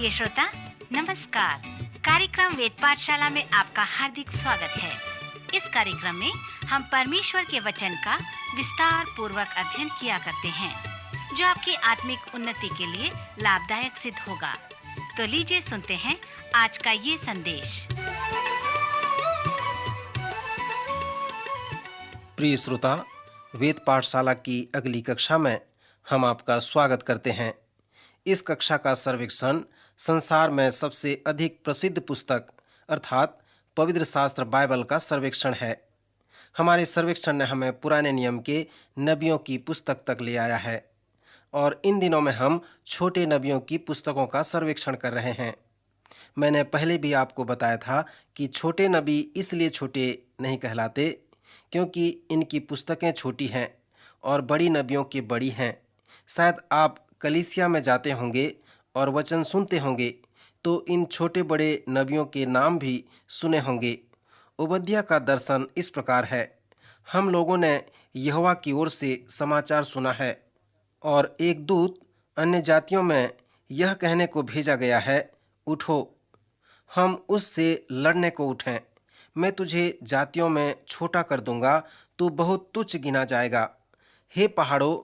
प्रिय श्रोता, नमस्कार। कार्यक्रम वेद पाठशाला में आपका हार्दिक स्वागत है। इस कार्यक्रम में हम परमेश्वर के वचन का विस्तार पूर्वक अध्ययन किया करते हैं, जो आपकी आत्मिक उन्नति के लिए लाभदायक सिद्ध होगा। तो लीजिए सुनते हैं आज का ये संदेश। प्रिय श्रोता, वेद पाठशाला की अगली कक्षा में हम आपका स्वागत करते हैं। इस कक्षा का सर्वेक्षण संसार में सबसे अधिक प्रसिद्ध पुस्तक अर्थात पवित्र शास्त्र बाइबल का सर्वेक्षण है। हमारे सर्वेक्षण ने हमें पुराने नियम के नबियों की पुस्तक तक ले आया है और इन दिनों में हम छोटे नबियों की पुस्तकों का सर्वेक्षण कर रहे हैं। मैंने पहले भी आपको बताया था कि छोटे नबी इसलिए छोटे नहीं कहलाते क्योंकि इनकी पुस्तकें छोटी हैं और बड़ी नबियों की बड़ी हैं। शायद आप कलीसिया में जाते होंगे और वचन सुनते होंगे तो इन छोटे बड़े नबियों के नाम भी सुने होंगे। ओबद्याह का दर्शन इस प्रकार है। हम लोगों ने यहोवा की ओर से समाचार सुना है और एक दूत अन्य जातियों में यह कहने को भेजा गया है, उठो, हम उससे लड़ने को उठें। मैं तुझे जातियों में छोटा कर दूंगा, तू बहुत तुच्छ गिना जाएगा। हे पहाड़ों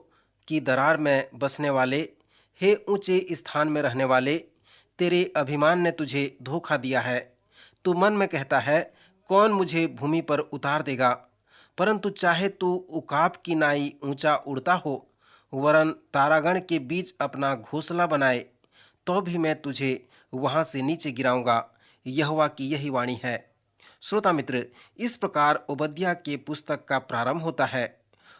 की दरार में बसने वाले, हे ऊंचे स्थान में रहने वाले, तेरे अभिमान ने तुझे धोखा दिया है। तू मन में कहता है, कौन मुझे भूमि पर उतार देगा? परंतु चाहे तू उकाब की नाई ऊंचा उड़ता हो, वरन तारागण के बीच अपना घोंसला बनाए, तो भी मैं तुझे वहां से नीचे गिराऊंगा। यहोवा की यही वाणी है। श्रोता मित्र, इस प्रकार ओबद्याह के पुस्तक का प्रारंभ होता है।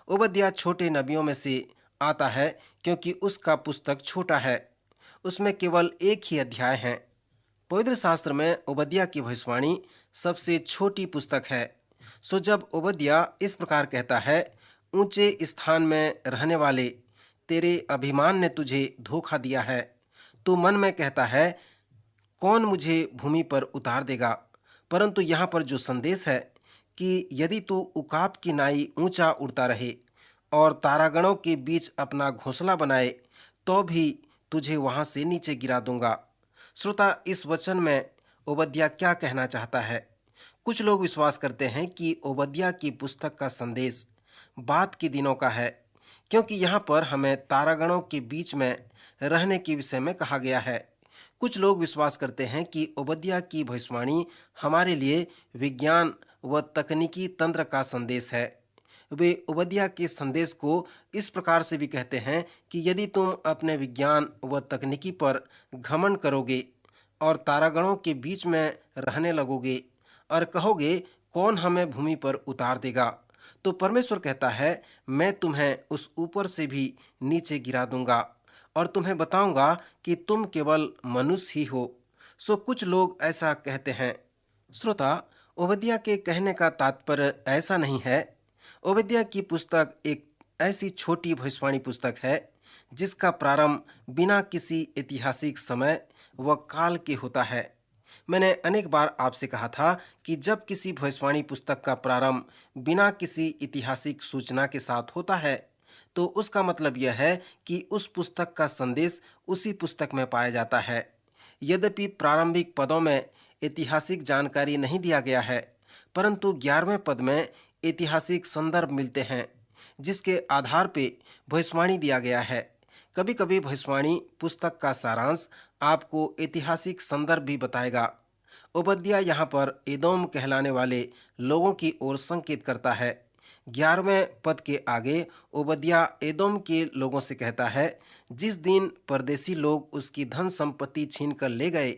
ओबद्याह छोटे नबियों में से आता है क्योंकि उसका पुस्तक छोटा है। उसमें केवल एक ही अध्याय है। पवित्र शास्त्र में ओबद्याह की भविष्यवाणी सबसे छोटी पुस्तक है। सो जब ओबद्याह इस प्रकार कहता है, ऊंचे स्थान में रहने वाले, तेरे अभिमान ने तुझे धोखा दिया है, तू मन में कहता है, कौन मुझे भूमि पर उतार देगा? परंतु यहाँ पर जो संदेश है कि यदि तू उकाब की नाई ऊंचा उड़ता रहे और तारागणों के बीच अपना घोंसला बनाए, तो भी तुझे वहां से नीचे गिरा दूंगा। श्रोता, इस वचन में ओबद्याह क्या कहना चाहता है? कुछ लोग विश्वास करते हैं कि ओबद्याह की पुस्तक का संदेश बाद के दिनों का है, क्योंकि यहाँ पर हमें तारागणों के बीच में रहने के विषय में कहा गया है। कुछ लोग विश्वास करते हैं कि ओबद्याह की भविष्यवाणी हमारे लिए विज्ञान व तकनीकी तंत्र का संदेश है। वे ओबद्याह के संदेश को इस प्रकार से भी कहते हैं कि यदि तुम अपने विज्ञान व तकनीकी पर घमंड करोगे और तारागणों के बीच में रहने लगोगे और कहोगे, कौन हमें भूमि पर उतार देगा, तो परमेश्वर कहता है, मैं तुम्हें उस ऊपर से भी नीचे गिरा दूंगा और तुम्हें बताऊंगा कि तुम केवल मनुष्य ही हो। सो कुछ लोग ऐसा कहते हैं। श्रोता, ओबद्याह के कहने का तात्पर्य ऐसा नहीं है। ओबद्याह की पुस्तक एक ऐसी छोटी भविष्यवाणी पुस्तक है जिसका प्रारंभ बिना किसी ऐतिहासिक समय व काल के होता है। मैंने अनेक बार आपसे कहा था कि जब किसी भविष्यवाणी पुस्तक का प्रारंभ बिना किसी ऐतिहासिक सूचना के साथ होता है तो उसका मतलब यह है कि उस पुस्तक का संदेश उसी पुस्तक में पाया जाता है। यद्यपि प्रारंभिक पदों में ऐतिहासिक जानकारी नहीं दिया गया है, परंतु 11वें पद में ऐतिहासिक संदर्भ मिलते हैं जिसके आधार पे भविष्यवाणी दिया गया है। कभी कभी भविष्यवाणी पुस्तक का सारांश आपको ऐतिहासिक संदर्भ भी बताएगा। ओबद्याह यहाँ पर एदोम कहलाने वाले लोगों की ओर संकेत करता है। 11वें पद के आगे ओबद्याह एदोम के लोगों से कहता है, जिस दिन परदेसी लोग उसकी धन संपत्ति छीन कर ले गए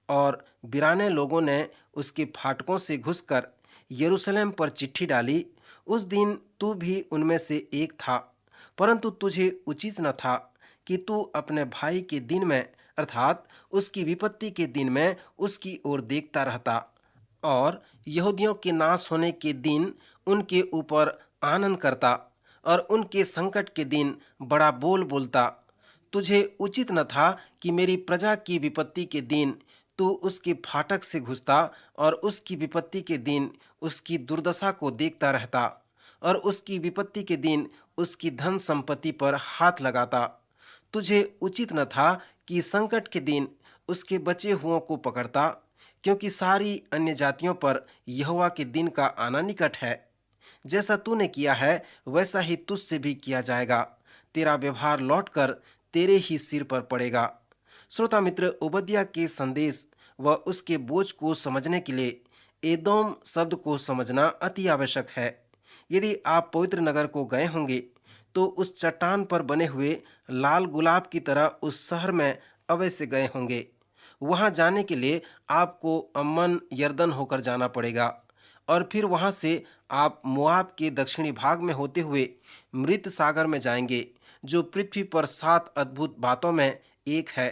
और बिराने लोगों ने उसके फाटकों से घुसकर यरूशलेम पर चिट्ठी डाली, उस दिन तू भी उनमें से एक था, परंतु तुझे उचित न था कि तू अपने भाई के दिन में अर्थात उसकी विपत्ति के दिन में उसकी ओर देखता रहता और यहूदियों के नाश होने के दिन उनके ऊपर आनंद करता और उनके संकट के दिन बड़ा बोल बोलता। तुझे उचित न था कि मेरी प्रजा की विपत्ति के दिन तू उसके फाटक से घुसता और उसकी विपत्ति के दिन उसकी दुर्दशा को देखता रहता और उसकी विपत्ति के दिन उसकी धन संपत्ति पर हाथ लगाता। तुझे उचित न था कि संकट के दिन उसके बचे हुओं को पकड़ता, क्योंकि सारी अन्य जातियों पर यहोवा के दिन का आना निकट है। जैसा तूने किया है वैसा ही तुझसे भी किया जाएगा। तेरा व्यवहार लौटकर तेरे ही सिर पर पड़ेगा। श्रोता मित्र, ओबद्याह के संदेश व उसके बोझ को समझने के लिए एदोम शब्द को समझना अति आवश्यक है। यदि आप पवित्र नगर को गए होंगे तो उस चट्टान पर बने हुए लाल गुलाब की तरह उस शहर में अवश्य गए होंगे। वहां जाने के लिए आपको अम्मन यर्दन होकर जाना पड़ेगा और फिर वहां से आप मोआब के दक्षिणी भाग में होते हुए मृत सागर में जाएंगे, जो पृथ्वी पर 7 अद्भुत बातों में एक है।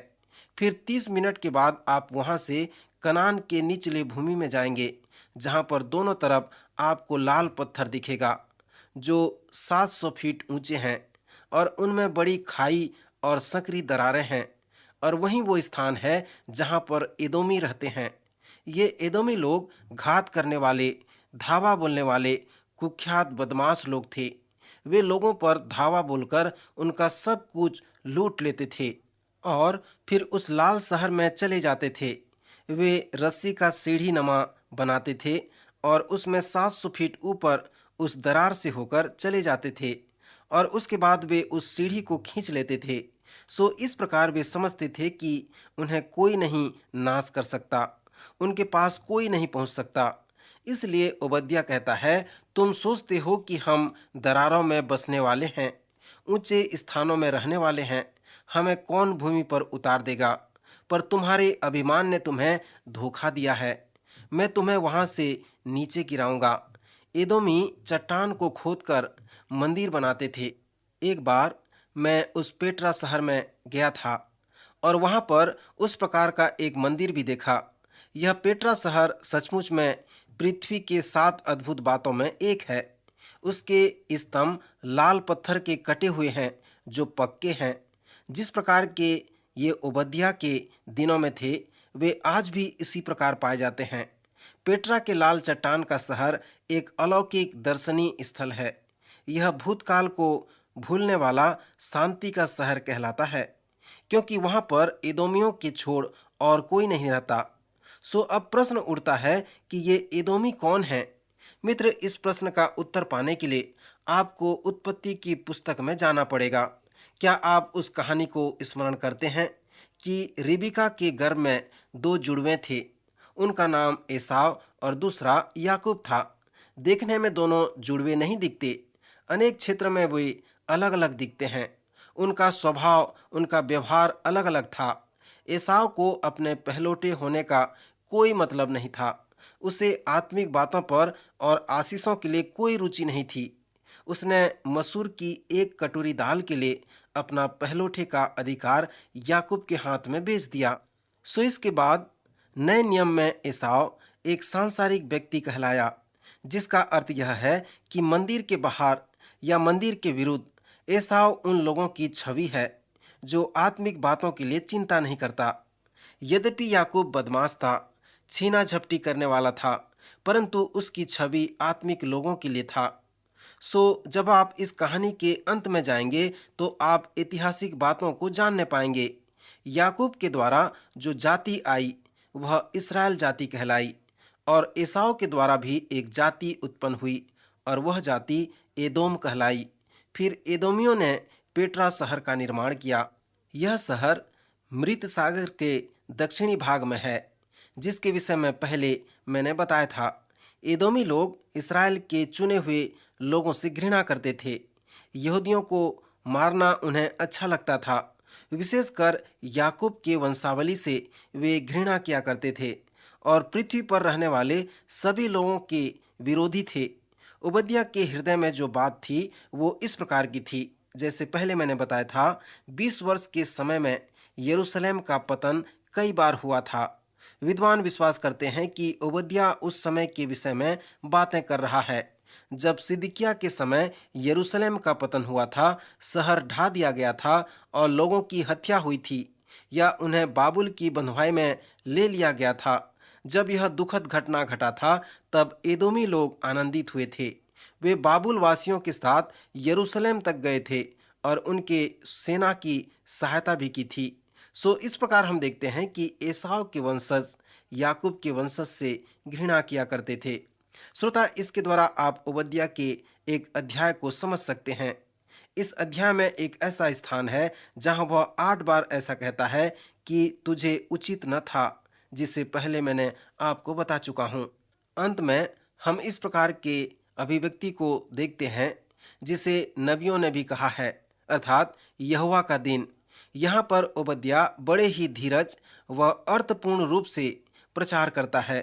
फिर 30 मिनट के बाद आप वहां से कनान के निचले भूमि में जाएंगे, जहां पर दोनों तरफ आपको लाल पत्थर दिखेगा जो 700 फीट ऊंचे हैं और उनमें बड़ी खाई और संकरी दरारें हैं। और वहीं वो स्थान है जहां पर एदोमी रहते हैं। ये एदोमी लोग घात करने वाले, धावा बोलने वाले, कुख्यात बदमाश लोग थे। वे लोगों पर धावा बोलकर उनका सब कुछ लूट लेते थे और फिर उस लाल शहर में चले जाते थे। वे रस्सी का सीढ़ी नमा बनाते थे और उसमें 700 फीट ऊपर उस दरार से होकर चले जाते थे और उसके बाद वे उस सीढ़ी को खींच लेते थे। सो इस प्रकार वे समझते थे कि उन्हें कोई नहीं नाश कर सकता, उनके पास कोई नहीं पहुंच सकता। इसलिए ओबद्याह कहता है, तुम सोचते हो कि हम दरारों में बसने वाले हैं, ऊंचे स्थानों में रहने वाले हैं, हमें कौन भूमि पर उतार देगा? पर तुम्हारे अभिमान ने तुम्हें धोखा दिया है। मैं तुम्हें वहां से नीचे गिराऊंगा। एदोमी चट्टान को खोदकर मंदिर बनाते थे। एक बार मैं उस पेट्रा शहर में गया था और वहां पर उस प्रकार का एक मंदिर भी देखा। यह पेट्रा शहर सचमुच में पृथ्वी के 7 अद्भुत बातों में एक है। उसके स्तंभ लाल पत्थर के कटे हुए हैं जो पक्के हैं। जिस प्रकार के ये ओबद्याह के दिनों में थे, वे आज भी इसी प्रकार पाए जाते हैं। पेट्रा के लाल चट्टान का शहर एक अलौकिक दर्शनीय स्थल है। यह भूतकाल को भूलने वाला शांति का शहर कहलाता है, क्योंकि वहां पर एदोमियों के छोड़ और कोई नहीं रहता। सो अब प्रश्न उठता है कि ये एदोमी कौन है? मित्र, इस प्रश्न का उत्तर पाने के लिए आपको उत्पत्ति की पुस्तक में जाना पड़ेगा। क्या आप उस कहानी को स्मरण करते हैं कि रिबिका के गर्भ में 2 जुड़वे थे? उनका नाम एसाव और दूसरा याकूब था। देखने में दोनों जुड़वे नहीं दिखते। अनेक क्षेत्र में वे अलग अलग दिखते हैं। उनका स्वभाव, उनका व्यवहार अलग अलग था। एसाव को अपने पहलौठे होने का कोई मतलब नहीं था। उसे आत्मिक बातों पर और आशीषों के लिए कोई रुचि नहीं थी। उसने मसूर की एक कटोरी दाल के लिए अपना पहलौठे का अधिकार याकूब के हाथ में बेच दिया। सो इसके बाद नए नियम में एसाव एक सांसारिक व्यक्ति कहलाया, जिसका अर्थ यह है कि मंदिर के बाहर या मंदिर के विरुद्ध एसाव उन लोगों की छवि है जो आत्मिक बातों के लिए चिंता नहीं करता। यद्यपि याकूब बदमाश था, छीना झपटी करने वाला था, परंतु उसकी छवि आत्मिक लोगों के लिए था। सो जब आप इस कहानी के अंत में जाएंगे तो आप ऐतिहासिक बातों को जानने पाएंगे। याकूब के द्वारा जो जाति आई वह इस्राएल जाति कहलाई और एसाव के द्वारा भी एक जाति उत्पन्न हुई और वह जाति एदोम कहलाई। फिर एदोमियों ने पेट्रा शहर का निर्माण किया। यह शहर मृत सागर के दक्षिणी भाग में है, जिसके विषय में पहले मैंने बताया था। एदोमी लोग इस्राएल के चुने हुए लोगों से घृणा करते थे। यहूदियों को मारना उन्हें अच्छा लगता था। विशेषकर याकूब के वंशावली से वे घृणा किया करते थे और पृथ्वी पर रहने वाले सभी लोगों के विरोधी थे। ओबद्याह के हृदय में जो बात थी वो इस प्रकार की थी, जैसे पहले मैंने बताया था। 20 वर्ष के समय में यरूशलेम का पतन कई बार हुआ था। विद्वान विश्वास करते हैं कि ओबद्याह उस समय के विषय में बातें कर रहा है जब सिदकिय्याह के समय यरूशलेम का पतन हुआ था, शहर ढा दिया गया था और लोगों की हत्या हुई थी या उन्हें बाबुल की बंधुआई में ले लिया गया था। जब यह दुखद घटना घटा था तब एदोमी लोग आनंदित हुए थे। वे बाबुल वासियों के साथ यरूशलेम तक गए थे और उनके सेना की सहायता भी की थी। सो इस प्रकार हम देखते हैं कि एसाव के वंशज याकूब के वंशज से घृणा किया करते थे। श्रोता, इसके द्वारा आप ओबद्या के एक अध्याय को समझ सकते हैं। इस अध्याय में एक ऐसा स्थान है जहां वह 8 बार ऐसा कहता है कि तुझे उचित न था, जिसे पहले मैंने आपको बता चुका हूं। अंत में हम इस प्रकार के अभिव्यक्ति को देखते हैं जिसे नबियों ने भी कहा है, अर्थात यहोवा का दिन। यहाँ पर ओबद्या बड़े ही धीरज व अर्थपूर्ण रूप से प्रचार करता है।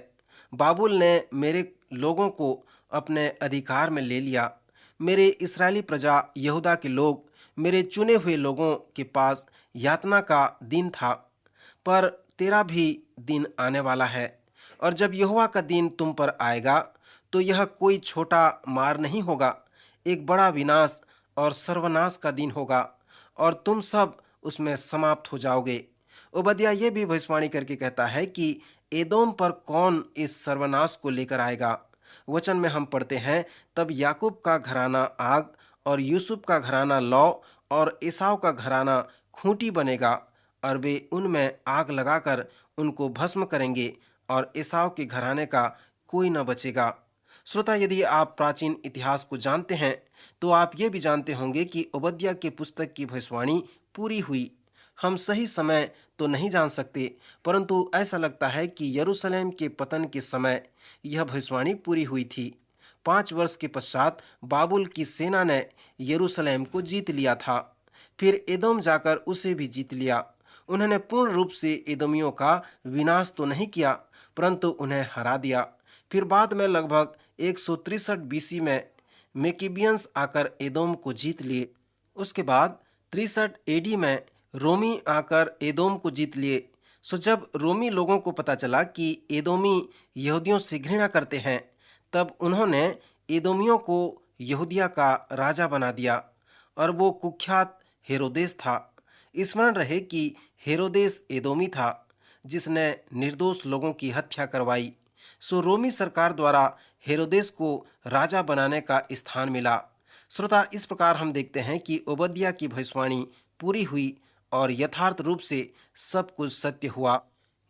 बाबुल ने मेरे लोगों को अपने अधिकार में ले लिया। मेरे इस्राएली प्रजा यहूदा के लोग मेरे चुने हुए लोगों के पास यातना का दिन था, पर तेरा भी दिन आने वाला है। और जब यहोवा का दिन तुम पर आएगा तो यह कोई छोटा मार नहीं होगा, एक बड़ा विनाश और सर्वनाश का दिन होगा और तुम सब उसमें समाप्त हो जाओगे। ओबद्या ये भी भविष्यवाणी करके कहता है कि एदोम पर कौन इस सर्वनाश को लेकर आएगा। वचन में हम पढ़ते हैं, तब याकूब का घराना आग और यूसुफ का घराना लौ और एसाव का घराना खूंटी बनेगा, और वे उनमें आग लगाकर उनको भस्म करेंगे और एसाव के घराने का कोई न बचेगा। श्रोता, यदि आप प्राचीन इतिहास को जानते हैं तो आप ये भी जानते होंगे कि ओबद्या के पुस्तक की भविष्यवाणी पूरी हुई। हम सही समय तो नहीं जान सकते, परंतु ऐसा लगता है कि यरूशलेम के पतन के समय यह भविष्यवाणी पूरी हुई थी। 5 वर्ष के पश्चात बाबुल की सेना ने यरूशलेम को जीत लिया था। फिर एदोम जाकर उसे भी जीत लिया। उन्होंने पूर्ण रूप से एदोमियों का विनाश तो नहीं किया, परंतु उन्हें हरा दिया। फिर बाद में लगभग 163 बीसी में मेकिबियंस आकर एदोम को जीत लिए। उसके बाद 63 एडी में रोमी आकर एदोम को जीत लिए। सो जब रोमी लोगों को पता चला कि एदोमी यहूदियों से घृणा करते हैं, तब उन्होंने एदोमियों को यहूदिया का राजा बना दिया, और वो कुख्यात हेरोदेस था। स्मरण रहे कि हेरोदेस एदोमी था जिसने निर्दोष लोगों की हत्या करवाई। सो रोमी सरकार द्वारा हेरोदेस को राजा बनाने का स्थान मिला। श्रोता, इस प्रकार हम देखते हैं कि ओबद्या की भविष्यवाणी पूरी हुई और यथार्थ रूप से सब कुछ सत्य हुआ।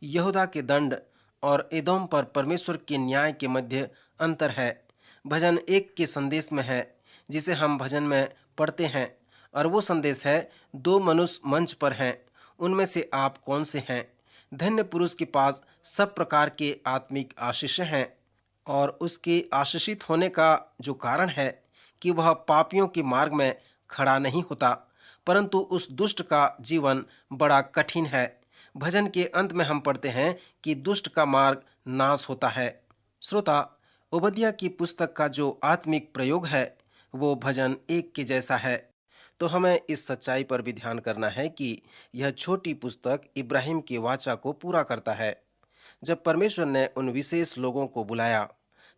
यहूदा के दंड और एदोम पर परमेश्वर के न्याय के मध्य अंतर है। भजन 1 के संदेश में है, जिसे हम भजन में पढ़ते हैं, और वो संदेश है, 2 मनुष्य मंच पर हैं, उनमें से आप कौन से हैं? धन्य पुरुष के पास सब प्रकार के आत्मिक आशीषें हैं, और उसके आशीषित होने का जो कारण है कि वह पापियों के मार्ग में खड़ा नहीं होता, परंतु उस दुष्ट का जीवन बड़ा कठिन है। भजन के अंत में हम पढ़ते हैं कि दुष्ट का मार्ग नाश होता है। श्रोता, ओबद्या की पुस्तक का जो आत्मिक प्रयोग है वो भजन 1 के जैसा है। तो हमें इस सच्चाई पर भी ध्यान करना है कि यह छोटी पुस्तक इब्राहिम की वाचा को पूरा करता है। जब परमेश्वर ने उन विशेष लोगों को बुलाया,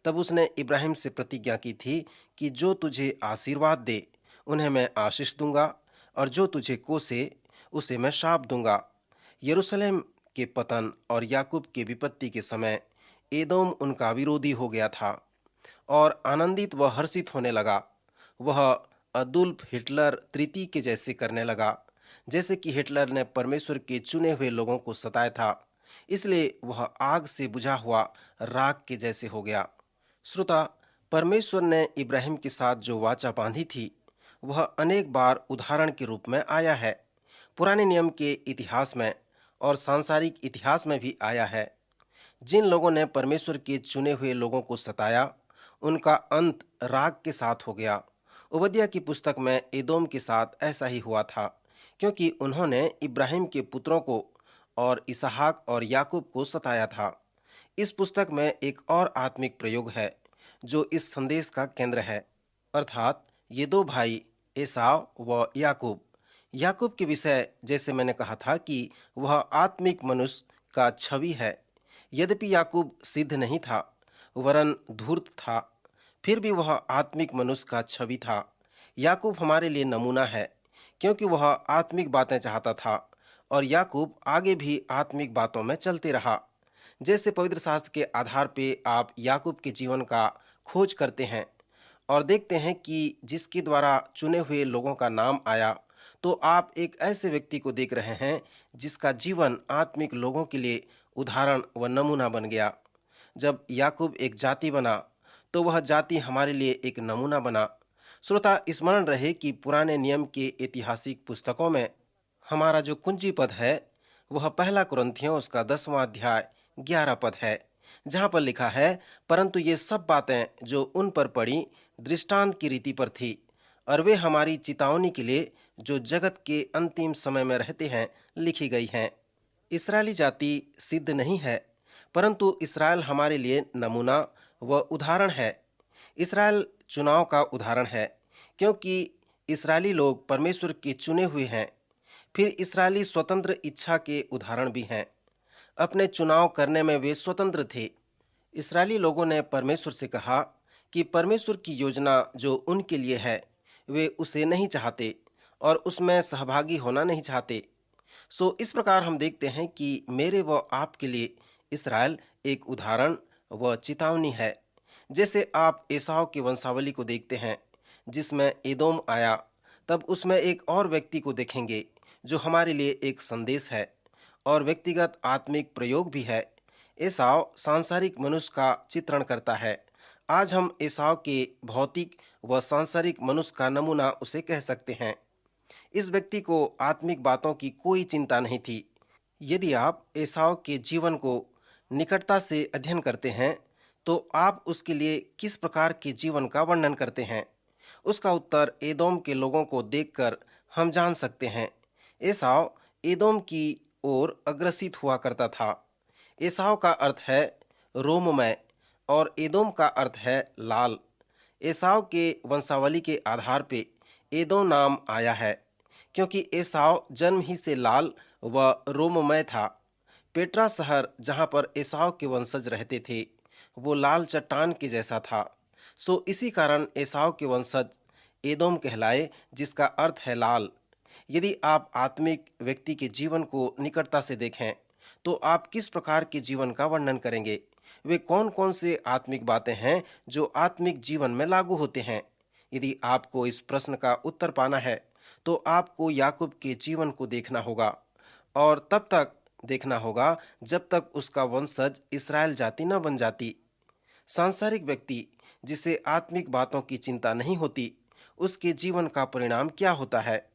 तब उसने इब्राहिम से प्रतिज्ञा की थी कि जो तुझे आशीर्वाद दे उन्हें मैं आशीष दूंगा, और जो तुझे कोसे उसे मैं शाप दूंगा। यरूशलेम के पतन और याकूब के विपत्ति के समय एदोम उनका विरोधी हो गया था और आनंदित व हर्षित होने लगा। वह अदुल्फ हिटलर तृतीय के जैसे करने लगा, जैसे कि हिटलर ने परमेश्वर के चुने हुए लोगों को सताया था। इसलिए वह आग से बुझा हुआ राख के जैसे हो गया। श्रोता, परमेश्वर ने इब्राहिम के साथ जो वाचा बांधी थी वह अनेक बार उदाहरण के रूप में आया है। पुराने नियम के इतिहास में और सांसारिक इतिहास में भी आया है। जिन लोगों ने परमेश्वर के चुने हुए लोगों को सताया, उनका अंत राग के साथ हो गया। ओबद्या की पुस्तक में एदोम के साथ ऐसा ही हुआ था, क्योंकि उन्होंने इब्राहिम के पुत्रों को और इसहाक और याकूब को सताया था। इस पुस्तक में एक और आत्मिक प्रयोग है जो इस संदेश का केंद्र है, अर्थात ये 2 भाई एसाव व याकूब। याकूब के विषय जैसे मैंने कहा था कि वह आत्मिक मनुष्य का छवि है। यद्यपि याकूब सिद्ध नहीं था, वरन धूर्त था, फिर भी वह आत्मिक मनुष्य का छवि था। याकूब हमारे लिए नमूना है, क्योंकि वह आत्मिक बातें चाहता था और याकूब आगे भी आत्मिक बातों में चलते रहा। जैसे पवित्र शास्त्र के आधार पे आप याकूब के जीवन का खोज करते हैं और देखते हैं कि जिसके द्वारा चुने हुए लोगों का नाम आया, तो आप एक ऐसे व्यक्ति को देख रहे हैं जिसका जीवन आत्मिक लोगों के लिए उदाहरण व नमूना बन गया। जब याकूब एक जाति बना तो वह जाति हमारे लिए एक नमूना बना। श्रोता, स्मरण रहे कि पुराने नियम के ऐतिहासिक पुस्तकों में हमारा जो कुंजी पद है वह पहला कुरिन्थियों उसका 10वां अध्याय 11 पद है, जहाँ पर लिखा है, परंतु ये सब बातें जो उन पर पड़ी दृष्टांत की रीति पर थी, और वे हमारी चेतावनी के लिए जो जगत के अंतिम समय में रहते हैं लिखी गई हैं। इस्राएली जाति सिद्ध नहीं है, परंतु इस्राएल हमारे लिए नमूना व उदाहरण है। इस्राएल चुनाव का उदाहरण है, क्योंकि इस्राएली लोग परमेश्वर के चुने हुए हैं। फिर इस्राएली स्वतंत्र इच्छा के उदाहरण भी हैं। अपने चुनाव करने में वे स्वतंत्र थे। इस्राएली लोगों ने परमेश्वर से कहा कि परमेश्वर की योजना जो उनके लिए है वे उसे नहीं चाहते और उसमें सहभागी होना नहीं चाहते। सो इस प्रकार हम देखते हैं कि मेरे व आपके लिए इस्राएल एक उदाहरण व चेतावनी है। जैसे आप एसाव की वंशावली को देखते हैं जिसमें एदोम आया, तब उसमें एक और व्यक्ति को देखेंगे जो हमारे लिए एक संदेश है और व्यक्तिगत आत्मिक प्रयोग भी है। एसाव सांसारिक मनुष्य का चित्रण करता है। आज हम एसाव के भौतिक व सांसारिक मनुष्य का नमूना उसे कह सकते हैं। इस व्यक्ति को आत्मिक बातों की कोई चिंता नहीं थी। यदि आप एसाव के जीवन को निकटता से अध्ययन करते हैं तो आप उसके लिए किस प्रकार के जीवन का वर्णन करते हैं? उसका उत्तर एदोम के लोगों को देखकर हम जान सकते हैं। एसाव एदोम की ओर अग्रसित हुआ करता था। एसाव का अर्थ है रोममय और एदोम का अर्थ है लाल। एसाव के वंशावली के आधार पे एदोम नाम आया है, क्योंकि एसाव जन्म ही से लाल व रोममय था। पेट्रा शहर जहाँ पर एसाव के वंशज रहते थे वो लाल चट्टान के जैसा था। सो इसी कारण एसाव के वंशज एदोम कहलाए, जिसका अर्थ है लाल। यदि आप आत्मिक व्यक्ति के जीवन को निकटता से देखें तो आप किस प्रकार के जीवन का वर्णन करेंगे? वे कौन कौन से आत्मिक बातें हैं जो आत्मिक जीवन में लागू होते हैं? यदि आपको इस प्रश्न का उत्तर पाना है तो आपको याकूब के जीवन को देखना होगा, और तब तक देखना होगा जब तक उसका वंशज इस्राएल जाति न बन जाती। सांसारिक व्यक्ति जिसे आत्मिक बातों की चिंता नहीं होती, उसके जीवन का परिणाम क्या होता है?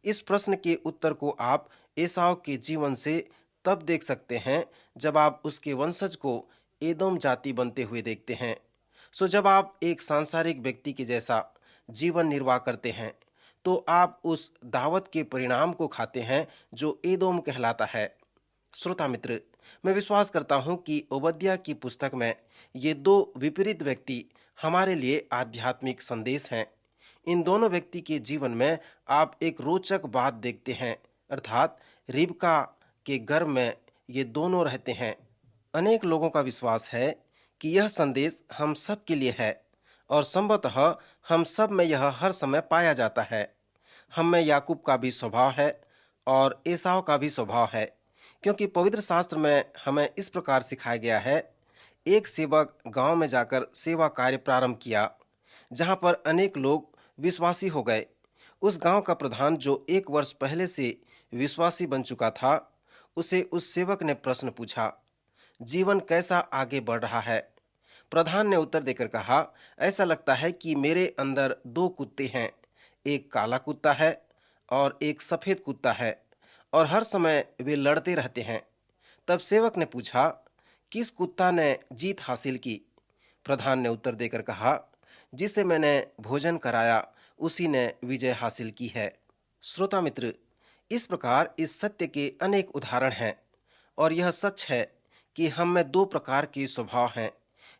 इस प्रश्न के उत्तर को आप एसाव के जीवन से तब देख सकते हैं जब आप उसके वंशज को एदोम जाति बनते हुए देखते हैं। सो जब आप एक सांसारिक व्यक्ति के जैसा जीवन निर्वाह करते हैं तो आप उस दावत के परिणाम को खाते हैं जो एदोम कहलाता है। श्रोता मित्र, मैं विश्वास करता हूं कि ओबद्या की पुस्तक में ये दो विपरीत व्यक्ति हमारे लिए आध्यात्मिक संदेश हैं। इन दोनों व्यक्ति के जीवन में आप एक रोचक बात देखते हैं, अर्थात रिबका के गर्भ में ये दोनों रहते हैं। अनेक लोगों का विश्वास है कि यह संदेश हम सब के लिए है और संभवतः हम सब में यह हर समय पाया जाता है। हम में याकूब का भी स्वभाव है और एसाव का भी स्वभाव है, क्योंकि पवित्र शास्त्र में हमें इस प्रकार सिखाया गया है। एक सेवक गांव में जाकर सेवा कार्य प्रारंभ किया, जहां पर अनेक लोग विश्वासी हो गए। उस गांव का प्रधान जो 1 वर्ष पहले से विश्वासी बन चुका था, उसे उस सेवक ने प्रश्न पूछा, जीवन कैसा आगे बढ़ रहा है? प्रधान ने उत्तर देकर कहा, ऐसा लगता है कि मेरे अंदर 2 कुत्ते हैं, एक काला कुत्ता है और एक सफेद कुत्ता है, और हर समय वे लड़ते रहते हैं। तब सेवक ने पूछा, किस कुत्ता ने जीत हासिल की? प्रधान ने उत्तर देकर कहा, जिसे मैंने भोजन कराया उसी ने विजय हासिल की है। श्रोता मित्र, इस प्रकार इस सत्य के अनेक उदाहरण हैं, और यह सच है कि हम में 2 प्रकार के स्वभाव हैं।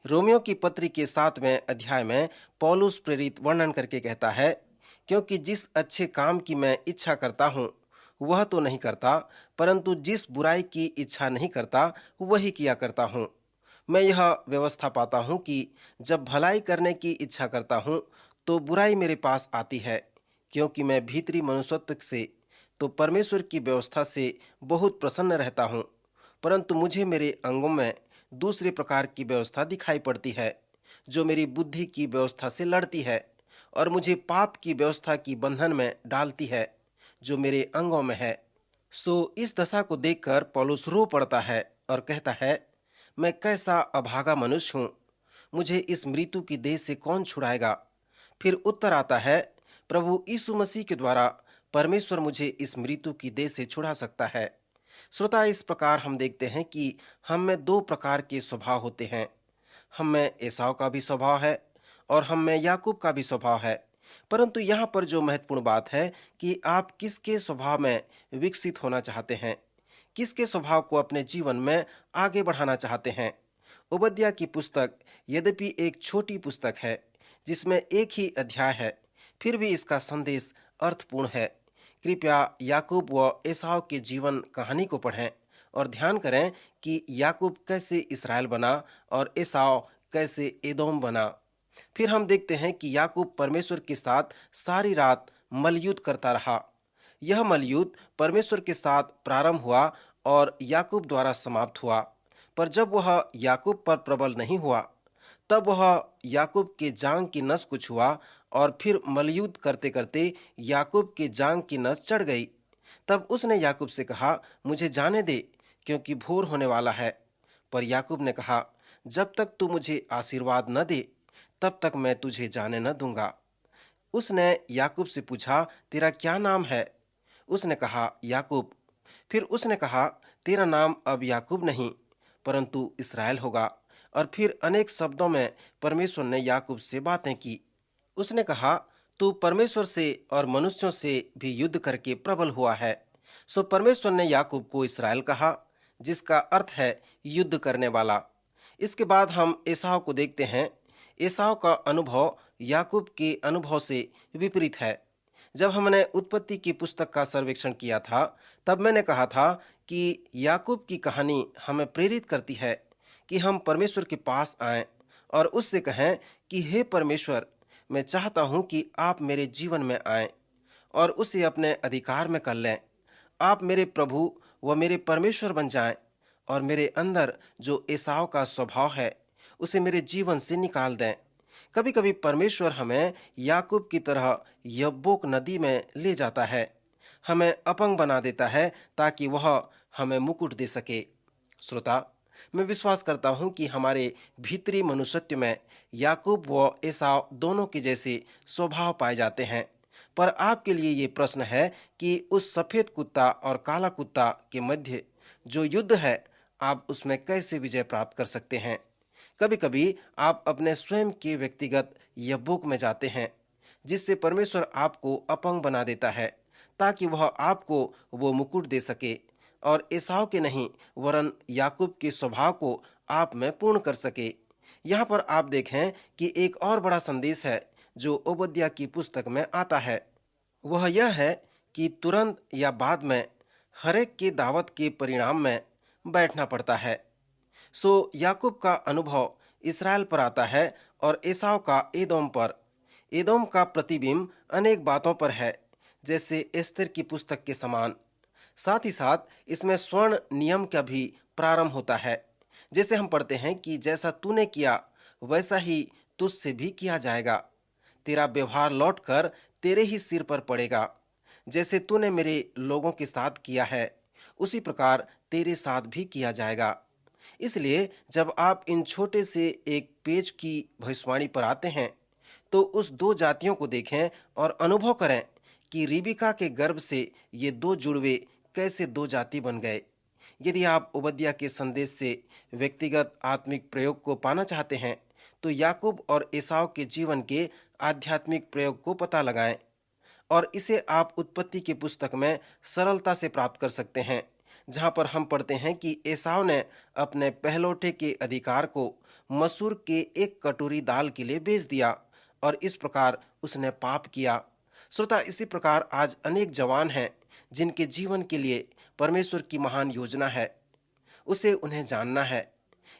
रोमियो की पत्री के 7वें अध्याय में पौलुस प्रेरित वर्णन करके कहता है, क्योंकि जिस अच्छे काम की मैं इच्छा करता हूँ वह तो नहीं करता, परंतु जिस बुराई की इच्छा नहीं करता वही किया करता हूँ। मैं यह व्यवस्था पाता हूँ कि जब भलाई करने की इच्छा करता हूँ तो बुराई मेरे पास आती है, क्योंकि मैं भीतरी मनुष्यत्व से तो परमेश्वर की व्यवस्था से बहुत प्रसन्न रहता हूँ, परंतु मुझे मेरे अंगों में दूसरे प्रकार की व्यवस्था दिखाई पड़ती है, जो मेरी बुद्धि की व्यवस्था से लड़ती है और मुझे पाप की व्यवस्था की बंधन में डालती है, जो मेरे अंगों में है। सो इस दशा को देखकर पौलुस रो पड़ता है और कहता है, मैं कैसा अभागा मनुष्य हूँ, मुझे इस मृत्यु की देह से कौन छुड़ाएगा। फिर उत्तर आता है, प्रभु यीशु मसीह के द्वारा परमेश्वर मुझे इस मृत्यु की देह से छुड़ा सकता है। श्रोता, इस प्रकार हम देखते हैं कि हम में दो प्रकार के स्वभाव होते हैं। हम में एसाव का भी स्वभाव है और हम में याकूब का भी स्वभाव है। परंतु यहाँ पर जो महत्वपूर्ण बात है कि आप किसके स्वभाव में विकसित होना चाहते हैं, किसके स्वभाव को अपने जीवन में आगे बढ़ाना चाहते हैं। ओबद्या की पुस्तक यद्यपि एक छोटी पुस्तक है जिसमें एक ही अध्याय है, फिर भी इसका संदेश अर्थपूर्ण है। कृपया याकूब व एसाव के जीवन कहानी को पढ़ें और ध्यान करें कि याकूब कैसे इस्राएल बना और एसाव कैसे एदोम बना। फिर हम देखते हैं कि याकूब परमेश्वर के साथ सारी रात मलयुद्ध करता रहा। यह मलयुद्ध परमेश्वर के साथ प्रारंभ हुआ और याकूब द्वारा समाप्त हुआ। पर जब वह याकूब पर प्रबल नहीं हुआ, तब वह याकूब के जांग की नस को छुआ और फिर मलयुद्ध करते करते याकूब के जांग की नस चढ़ गई। तब उसने याकूब से कहा, मुझे जाने दे, क्योंकि भोर होने वाला है। पर याकूब ने कहा, जब तक तू मुझे आशीर्वाद न दे, तब तक मैं तुझे जाने न दूंगा। उसने याकूब से पूछा, तेरा क्या नाम है? उसने कहा, याकूब। फिर उसने कहा, तेरा नाम अब याकूब नहीं, परंतु इस्राएल होगा। और फिर अनेक शब्दों में परमेश्वर ने याकूब से बातें की। उसने कहा, तू परमेश्वर से और मनुष्यों से भी युद्ध करके प्रबल हुआ है। सो परमेश्वर ने याकूब को इस्राएल कहा, जिसका अर्थ है युद्ध करने वाला। इसके बाद हम एसाव को देखते हैं। एसाव का अनुभव याकूब के अनुभव से विपरीत है। जब हमने उत्पत्ति की पुस्तक का सर्वेक्षण किया था, तब मैंने कहा था कि याकूब की कहानी हमें प्रेरित करती है कि हम परमेश्वर के पास आएं और उससे कहें कि हे परमेश्वर, मैं चाहता हूं कि आप मेरे जीवन में आएं और उसे अपने अधिकार में कर लें। आप मेरे प्रभु व मेरे परमेश्वर बन जाएं और मेरे अंदर जो एसाव का स्वभाव है उसे मेरे जीवन से निकाल दें। कभी कभी परमेश्वर हमें याकूब की तरह यब्बोक नदी में ले जाता है, हमें अपंग बना देता है ताकि वह हमें मुकुट दे सके। श्रोता, मैं विश्वास करता हूं कि हमारे भीतरी मनुष्यत्व में याकूब व एसाव दोनों के जैसे स्वभाव पाए जाते हैं। पर आपके लिए ये प्रश्न है कि उस सफेद कुत्ता और काला कुत्ता के मध्य जो युद्ध है, आप उसमें कैसे विजय प्राप्त कर सकते हैं। कभी कभी आप अपने स्वयं के व्यक्तिगत यब्बोक में जाते हैं, जिससे परमेश्वर आपको अपंग बना देता है ताकि वह आपको वो मुकुट दे सके और एसाव के नहीं वरन याकूब के स्वभाव को आप में पूर्ण कर सके। यहाँ पर आप देखें कि एक और बड़ा संदेश है जो ओबद्या की पुस्तक में आता है। वह यह है कि तुरंत या बाद में हरेक के दावत के परिणाम में बैठना पड़ता है। सो याकूब का अनुभव इस्राएल पर आता है और एसाव का एदोम पर। एदोम का प्रतिबिंब अनेक बातों पर है, जैसे एस्तर की पुस्तक के समान। साथ ही साथ इसमें स्वर्ण नियम का भी प्रारंभ होता है। जैसे हम पढ़ते हैं कि जैसा तूने किया वैसा ही तुझसे भी किया जाएगा। तेरा व्यवहार लौटकर तेरे ही सिर पर पड़ेगा। जैसे तूने मेरे लोगों के साथ किया है, उसी प्रकार तेरे साथ भी किया जाएगा। इसलिए जब आप इन छोटे से एक पेज की भविष्यवाणी पर आते हैं, तो उस दो जातियों को देखें और अनुभव करें कि रिबिका के गर्भ से ये दो जुड़वे कैसे दो जाति बन गए। यदि आप ओबद्या के संदेश से व्यक्तिगत आत्मिक प्रयोग को पाना चाहते हैं, तो याकूब और एसाव के जीवन के आध्यात्मिक प्रयोग को पता लगाएं और इसे आप उत्पत्ति की पुस्तक में सरलता से प्राप्त कर सकते हैं, जहां पर हम पढ़ते हैं कि एसाव ने अपने पहलौठे के अधिकार को मसूर के एक कटोरी दाल के लिए बेच दिया और इस प्रकार उसने पाप किया। श्रोता, इसी प्रकार आज अनेक जवान हैं जिनके जीवन के लिए परमेश्वर की महान योजना है, उसे उन्हें जानना है।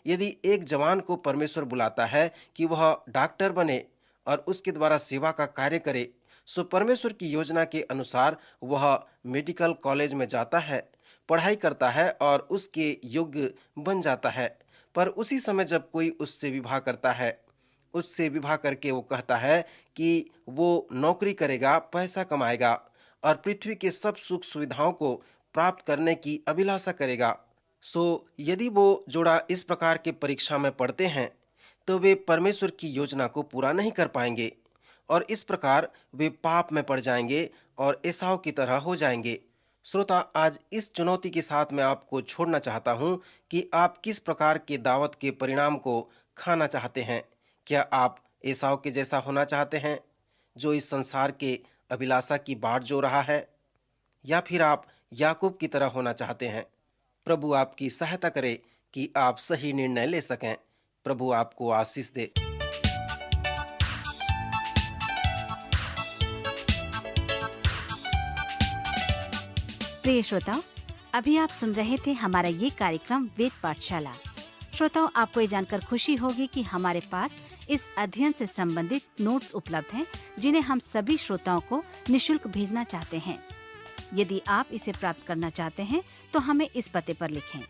यदि एक जवान को परमेश्वर बुलाता है कि वह डॉक्टर बने और उसके द्वारा सेवा का कार्य करे, सो परमेश्वर की योजना के अनुसार वह मेडिकल कॉलेज में जाता है, पढ़ाई करता है और उसके योग्य बन जाता है। पर उसी समय जब कोई उससे विवाह करता है, उससे विवाह करके वो कहता है कि वो नौकरी करेगा, पैसा कमाएगा और पृथ्वी के सब सुख सुविधाओं को प्राप्त करने की अभिलाषा करेगा। सो यदि वो जोड़ा इस प्रकार के परीक्षा में पढ़ते हैं तो वे परमेश्वर की योजना को पूरा नहीं कर पाएंगे और इस प्रकार वे पाप में पड़ जाएंगे और एसाव की तरह हो जाएंगे। श्रोता, आज इस चुनौती के साथ मैं आपको छोड़ना चाहता हूं कि आप किस प्रकार के दावत के परिणाम को खाना चाहते हैं। क्या आप एसाव के जैसा होना चाहते हैं जो इस संसार के अभिलाषा की बाट जो रहा है, या फिर आप याकूब की तरह होना चाहते हैं? प्रभु आपकी सहायता करे कि आप सही निर्णय ले सकें। प्रभु आपको आशीष दे। प्रिय श्रोताओ, अभी आप सुन रहे थे हमारा ये कार्यक्रम वेद पाठशाला। श्रोताओं, आपको ये जानकर खुशी होगी कि हमारे पास इस अध्ययन से संबंधित नोट्स उपलब्ध हैं, जिन्हें हम सभी श्रोताओं को निशुल्क भेजना चाहते हैं। यदि आप इसे प्राप्त करना चाहते हैं तो हमें इस पते पर लिखें।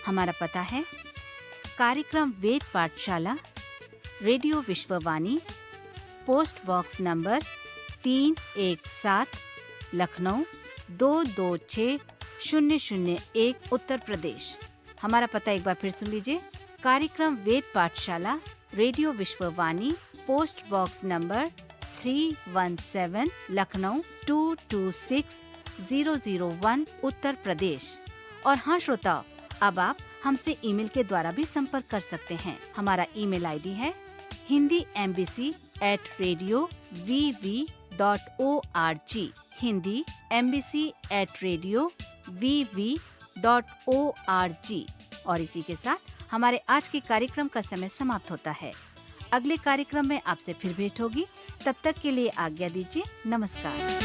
हमारा पता है कार्यक्रम Ved Pathshala, radio Vishwavani, post box number 317, Lucknow 226001, Uttar Pradesh. हमारा पता एक बार फिर सुन लीजिए। कार्यक्रम Ved Pathshala, radio Vishwavani, post box number 317, Lucknow 226001, Uttar Pradesh. और हाँ श्रोताओ, अब आप हमसे ईमेल के द्वारा भी संपर्क कर सकते हैं। हमारा ईमेल आईडी है hindiembassy@radiovv.org, hindiembassy@radiovv.org। और इसी के साथ हमारे आज के कार्यक्रम का समय समाप्त होता है। अगले कार्यक्रम में आपसे फिर भेंट होगी। तब तक के लिए आज्ञा दीजिए। नमस्कार।